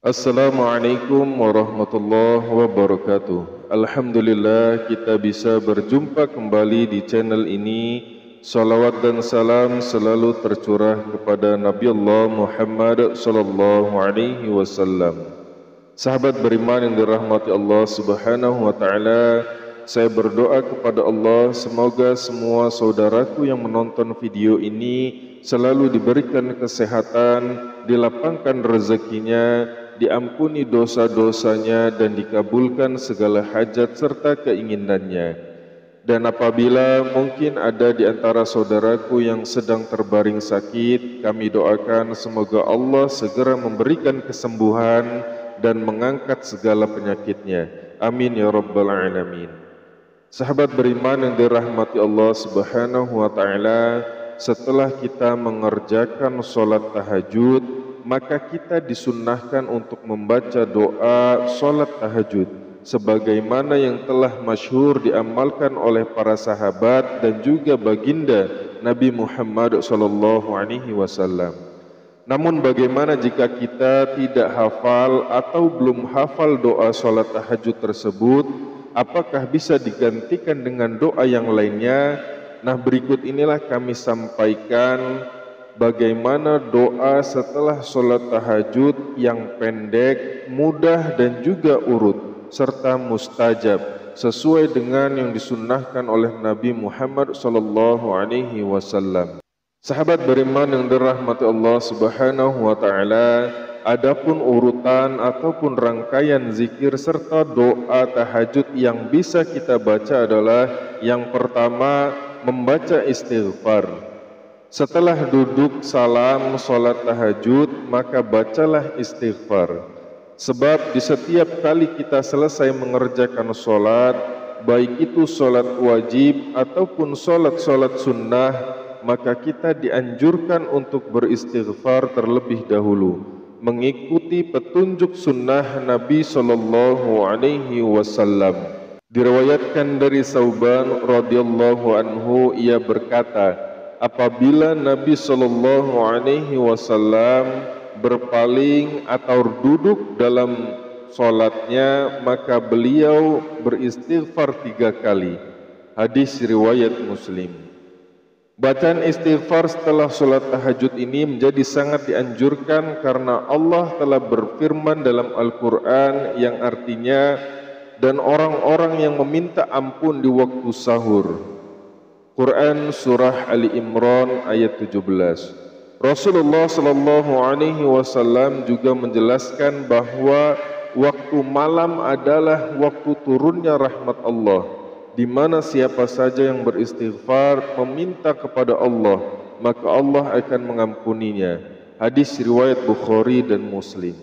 Assalamualaikum warahmatullahi wabarakatuh. Alhamdulillah kita bisa berjumpa kembali di channel ini. Salawat dan salam selalu tercurah kepada Nabi Allah Muhammad sallallahu alaihi wasallam. Sahabat beriman yang dirahmati Allah Subhanahu wa taala, saya berdoa kepada Allah semoga semua saudaraku yang menonton video ini selalu diberikan kesehatan, dilapangkan rezekinya, diampuni dosa-dosanya dan dikabulkan segala hajat serta keinginannya. Dan apabila mungkin ada di antara saudaraku yang sedang terbaring sakit, kami doakan semoga Allah segera memberikan kesembuhan dan mengangkat segala penyakitnya. Amin ya rabbal alamin. Sahabat beriman yang dirahmati Allah Subhanahu wa taala, setelah kita mengerjakan sholat tahajud, maka kita disunnahkan untuk membaca doa sholat tahajud sebagaimana yang telah masyhur diamalkan oleh para sahabat dan juga baginda Nabi Muhammad sallallahu alaihi wasallam. Namun bagaimana jika kita tidak hafal atau belum hafal doa sholat tahajud tersebut? Apakah bisa digantikan dengan doa yang lainnya? Nah, berikut inilah kami sampaikan bagaimana doa setelah sholat tahajud yang pendek, mudah dan juga urut serta mustajab sesuai dengan yang disunnahkan oleh Nabi Muhammad sallallahu alaihi wasallam. Sahabat beriman yang dirahmati Allah Subhanahu wa taala, adapun urutan ataupun rangkaian zikir serta doa tahajud yang bisa kita baca adalah yang pertama, membaca istighfar. Setelah duduk salam sholat tahajud, maka bacalah istighfar. Sebab di setiap kali kita selesai mengerjakan sholat, baik itu sholat wajib ataupun sholat sunnah, maka kita dianjurkan untuk beristighfar terlebih dahulu, mengikuti petunjuk sunnah Nabi sallallahu alaihi wasallam. Diriwayatkan dari Sauban radhiyallahu anhu, ia berkata, apabila Nabi sallallahu alaihi wasallam berpaling atau duduk dalam salatnya, maka beliau beristighfar 3 kali. Hadis riwayat Muslim. Bacaan istighfar setelah sholat tahajud ini menjadi sangat dianjurkan karena Allah telah berfirman dalam Al-Quran yang artinya, dan orang-orang yang meminta ampun di waktu sahur. Quran Surah Ali Imran ayat 17. Rasulullah sallallahu alaihi wasallam juga menjelaskan bahwa waktu malam adalah waktu turunnya rahmat Allah, di mana siapa saja yang beristighfar meminta kepada Allah, maka Allah akan mengampuninya. Hadis riwayat Bukhari dan Muslim.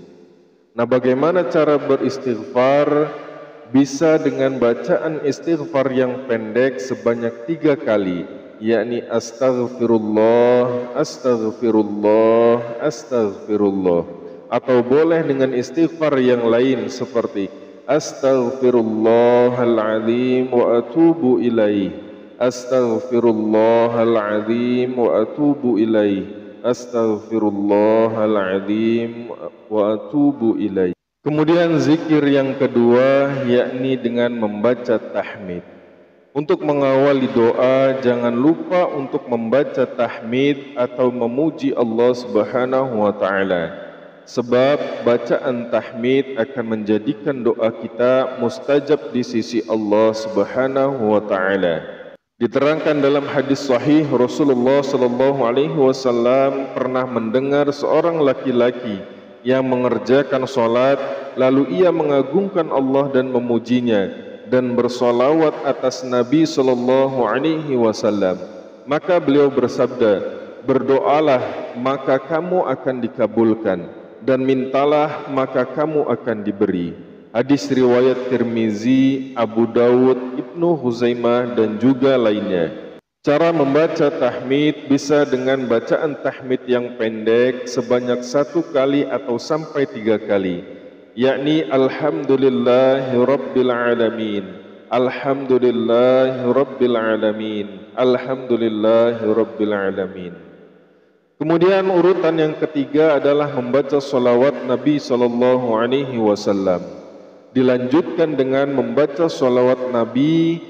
Nah, bagaimana cara beristighfar? Bisa dengan bacaan istighfar yang pendek sebanyak 3 kali, yakni astaghfirullah, astaghfirullah, astaghfirullah. Atau boleh dengan istighfar yang lain seperti Astaghfirullahaladzim wa atubu ilaih. Astaghfirullahaladzim wa atubu ilaih. Astaghfirullahaladzim wa atubu ilaih. Kemudian zikir yang kedua, yakni dengan membaca tahmid. Untuk mengawali doa, jangan lupa untuk membaca tahmid atau memuji Allah Subhanahu wa taala. Sebab bacaan tahmid akan menjadikan doa kita mustajab di sisi Allah Subhanahu wa taala. Diterangkan dalam hadis sahih, Rasulullah sallallahu alaihi wasallam pernah mendengar seorang laki-laki yang mengerjakan salat, lalu ia mengagungkan Allah dan memujinya dan bersolawat atas Nabi sallallahu alaihi wasallam. Maka beliau bersabda, berdoalah maka kamu akan dikabulkan, dan mintalah maka kamu akan diberi. Hadis riwayat Tirmizi, Abu Dawud, Ibnu Huzaimah dan juga lainnya. Cara membaca tahmid bisa dengan bacaan tahmid yang pendek sebanyak 1 kali atau sampai 3 kali, yakni Alhamdulillahi Rabbil Alamin, Alhamdulillahi Rabbil Alamin, Alhamdulillahi Rabbil Alamin. Kemudian urutan yang ketiga adalah membaca salawat Nabi sallallahu alaihi wasallam. Dilanjutkan dengan membaca salawat Nabi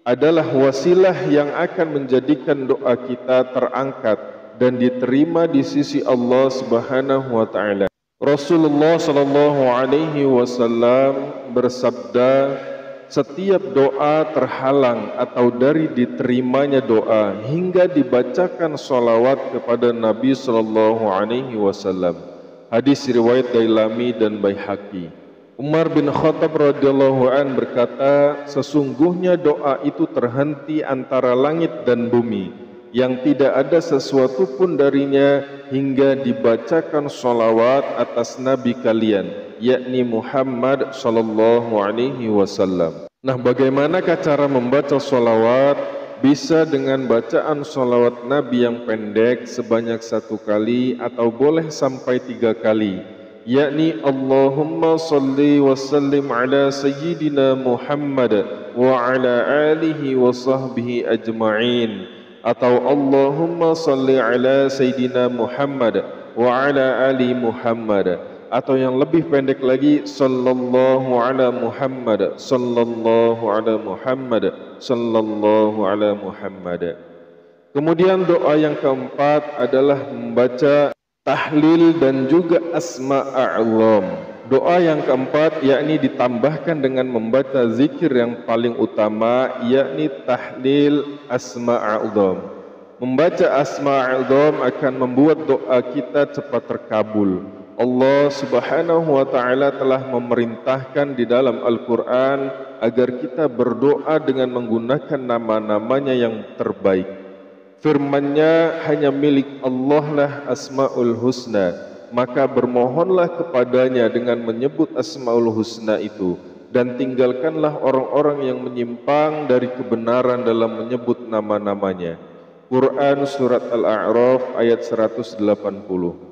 adalah wasilah yang akan menjadikan doa kita terangkat dan diterima di sisi Allah Subhanahu wa taala. Rasulullah sallallahu alaihi wasallam bersabda, setiap doa terhalang atau dari diterimanya doa hingga dibacakan salawat kepada Nabi sallallahu alaihi wasallam. Hadis riwayat Dailami dan Baihaqi. Umar bin Khattab radhiyallahu an berkata, sesungguhnya doa itu terhenti antara langit dan bumi, yang tidak ada sesuatu pun darinya hingga dibacakan salawat atas Nabi kalian, yakni Muhammad sallallahu alaihi wasallam. Nah, bagaimanakah cara membaca salawat? Bisa dengan bacaan salawat Nabi yang pendek sebanyak 1 kali atau boleh sampai 3 kali, yakni Allahumma salli wa sallim ala sayyidina Muhammad wa ala alihi wa sahbihi ajma'in, atau Allahumma salli ala sayyidina Muhammad wa ala ali Muhammad, atau yang lebih pendek lagi sallallahu ala Muhammad sallallahu ala Muhammad sallallahu ala Muhammad. Kemudian doa yang keempat adalah membaca tahlil dan juga asma a'zam. Doa yang keempat yakni ditambahkan dengan membaca zikir yang paling utama, yakni tahlil asma a'zam. Membaca asma a'zam akan membuat doa kita cepat terkabul. Allah Subhanahu wa taala telah memerintahkan di dalam Al-Qur'an agar kita berdoa dengan menggunakan nama-namanya yang terbaik. Firman-Nya, hanya milik Allah lah Asmaul Husna, maka bermohonlah kepadanya dengan menyebut Asmaul Husna itu, dan tinggalkanlah orang-orang yang menyimpang dari kebenaran dalam menyebut nama-namanya. Quran Surat Al-A'raf ayat 180.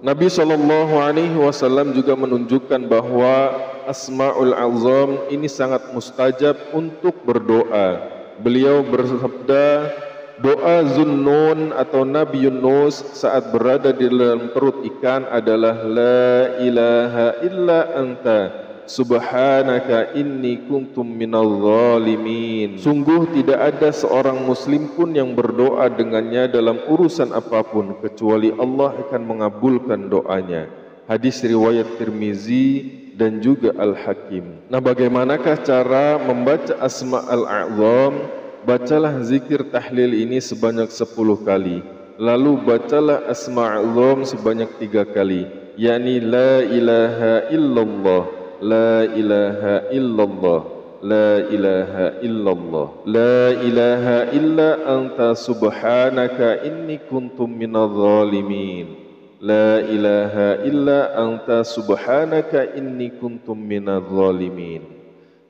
Nabi SAW juga menunjukkan bahwa Asmaul Azam ini sangat mustajab untuk berdoa. Beliau bersabda, doa Zunnun atau Nabi Yunus saat berada di dalam perut ikan adalah La ilaha illa anta subhanaka inni kuntum minal zalimin. Sungguh tidak ada seorang muslim pun yang berdoa dengannya dalam urusan apapun kecuali Allah akan mengabulkan doanya. Hadis riwayat Tirmizi dan juga Al-Hakim. Nah, bagaimanakah cara membaca Asma Al-A'zam? Bacalah zikir tahlil ini sebanyak 10 kali. Lalu bacalah Asma Al-A'zam sebanyak 3 kali, yakni La ilaha illallah, La ilaha illallah, La ilaha illallah, La ilaha illa anta subhanaka inni kuntum minadh zalimin, La ilaha illa anta subhanaka inni kuntum minadh zalimin.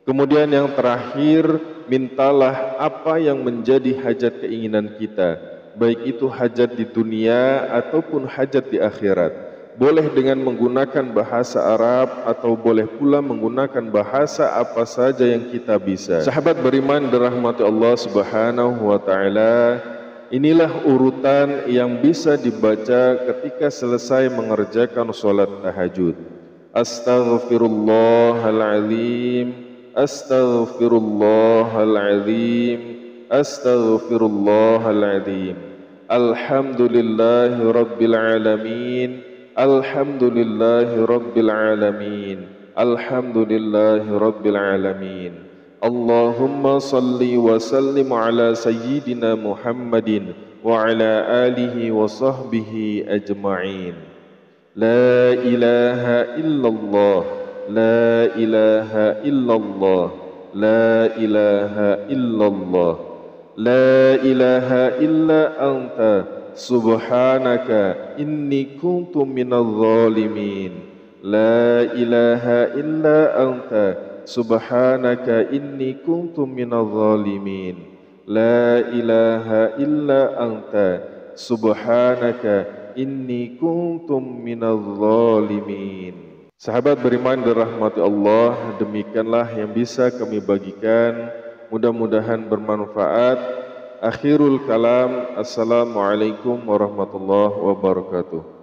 Kemudian yang terakhir, mintalah apa yang menjadi hajat keinginan kita, baik itu hajat di dunia ataupun hajat di akhirat. Boleh dengan menggunakan bahasa Arab atau boleh pula menggunakan bahasa apa saja yang kita bisa. Sahabat beriman dirahmati Allah Subhanahu wa taala, inilah urutan yang bisa dibaca ketika selesai mengerjakan salat tahajud. Astaghfirullahalazim, Astaghfirullahalazim, Astaghfirullahalazim. Alhamdulillahi rabbil alamin, Alhamdulillahi rabbil alamin, Alhamdulillahi rabbil alamin. Allahumma salli wa sallim ala sayyidina Muhammadin wa ala alihi wa sahbihi ajma'in. La ilaha illallah, La ilaha illallah, La ilaha illallah, La ilaha illa anta subhanaka inni kuntu minadh zalimin, La ilaha illa anta subhanaka inni kuntu minadh zalimin, La ilaha illa anta subhanaka inni kuntum minadh zalimin. Sahabat beriman dirahmati Allah, demikianlah yang bisa kami bagikan. Mudah-mudahan bermanfaat. Akhirul kalam. Assalamualaikum warahmatullahi wabarakatuh.